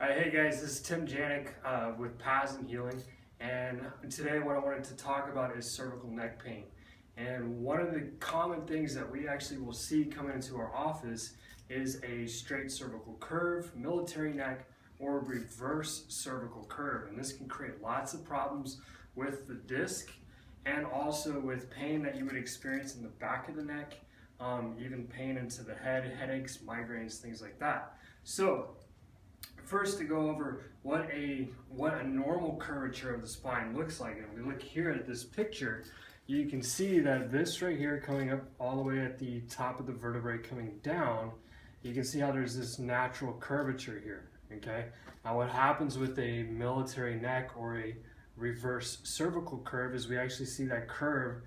Hey guys, this is Tim Janik with Paz and Healing, and today what I wanted to talk about is cervical neck pain. And one of the common things that we actually will see coming into our office is a straight cervical curve, military neck, or reverse cervical curve. And this can create lots of problems with the disc and also with pain that you would experience in the back of the neck, even pain into the head, headaches, migraines, things like that. So first, to go over what a normal curvature of the spine looks like. And if we look here at this picture, you can see that this right here coming up all the way at the top of the vertebrae coming down, you can see how there's this natural curvature here, okay? Now what happens with a military neck or a reverse cervical curve is we actually see that curve,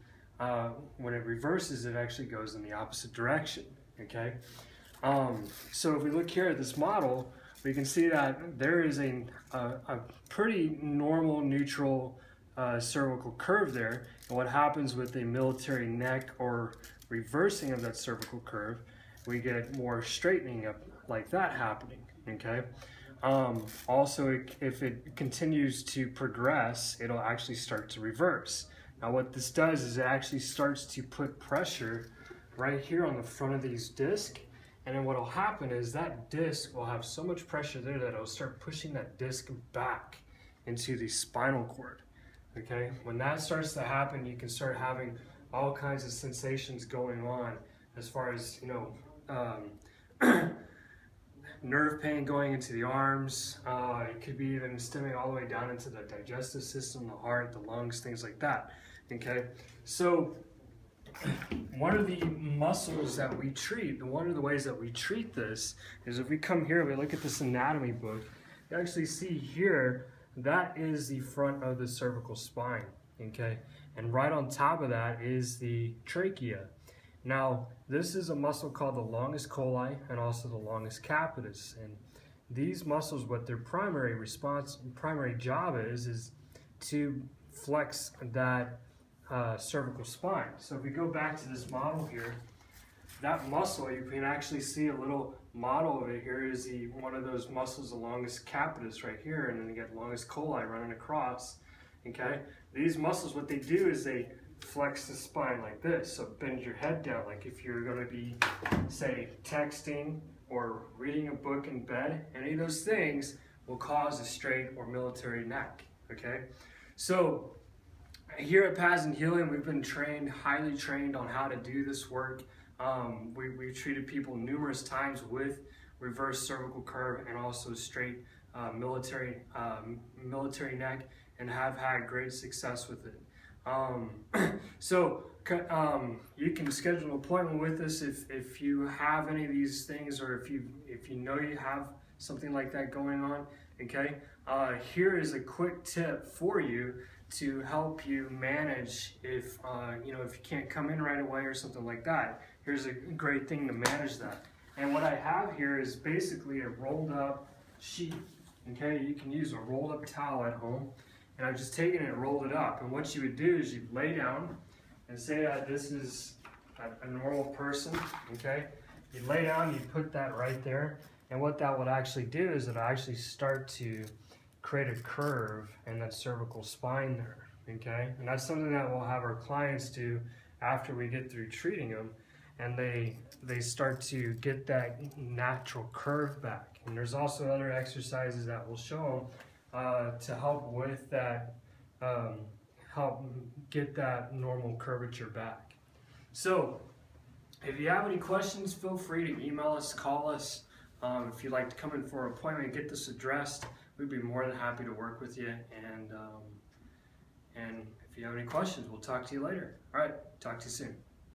when it reverses, it actually goes in the opposite direction, okay? So if we look here at this model, we can see that there is a pretty normal, neutral cervical curve there. And what happens with a military neck or reversing of that cervical curve, we get more straightening up like that happening, okay? Also, if it continues to progress, it'll actually start to reverse. Now what this does is it actually starts to put pressure right here on the front of these discs. And then what will happen is that disc will have so much pressure there that it'll start pushing that disc back into the spinal cord, okay? When that starts to happen, you can start having all kinds of sensations going on as far as, nerve pain going into the arms. It could be even stemming all the way down into the digestive system, the heart, the lungs, things like that, okay? So one of the muscles that we treat, one of the ways that we treat this is if we come here, we look at this anatomy book, you actually see here, that is the front of the cervical spine, okay? And right on top of that is the trachea. Now, this is a muscle called the longus colli and also the longus capitis. And these muscles, what their primary job is to flex that cervical spine. So if we go back to this model here, that muscle, you can actually see a little model of it here is one of those muscles, the longus capitis right here, and then you get longus colli running across, okay? These muscles, what they do is they flex the spine like this, so bend your head down, like if you're gonna be, say, texting or reading a book in bed, any of those things will cause a straight or military neck, okay? So here at Paz and Healing, we've been trained, highly trained on how to do this work. We've treated people numerous times with reverse cervical curve and also straight military neck, and have had great success with it. So you can schedule an appointment with us if you have any of these things, or if you know you have something like that going on, okay? Here is a quick tip for you to help you manage if if you can't come in right away or something like that. Here's a great thing to manage that. And what I have here is basically a rolled up sheet, okay? You can use a rolled up towel at home, and I've just taken it and rolled it up. And what you would do is you'd lay down and say that this is a normal person, okay? You lay down, you put that right there, and what that would actually do is it'll actually start to create a curve in that cervical spine there, okay? And that's something that we'll have our clients do after we get through treating them, and they start to get that natural curve back. And there's also other exercises that we'll show them to help with that, help get that normal curvature back. So if you have any questions, feel free to email us, call us. If you'd like to come in for an appointment and get this addressed, we'd be more than happy to work with you. And if you have any questions, we'll talk to you later. All right, talk to you soon.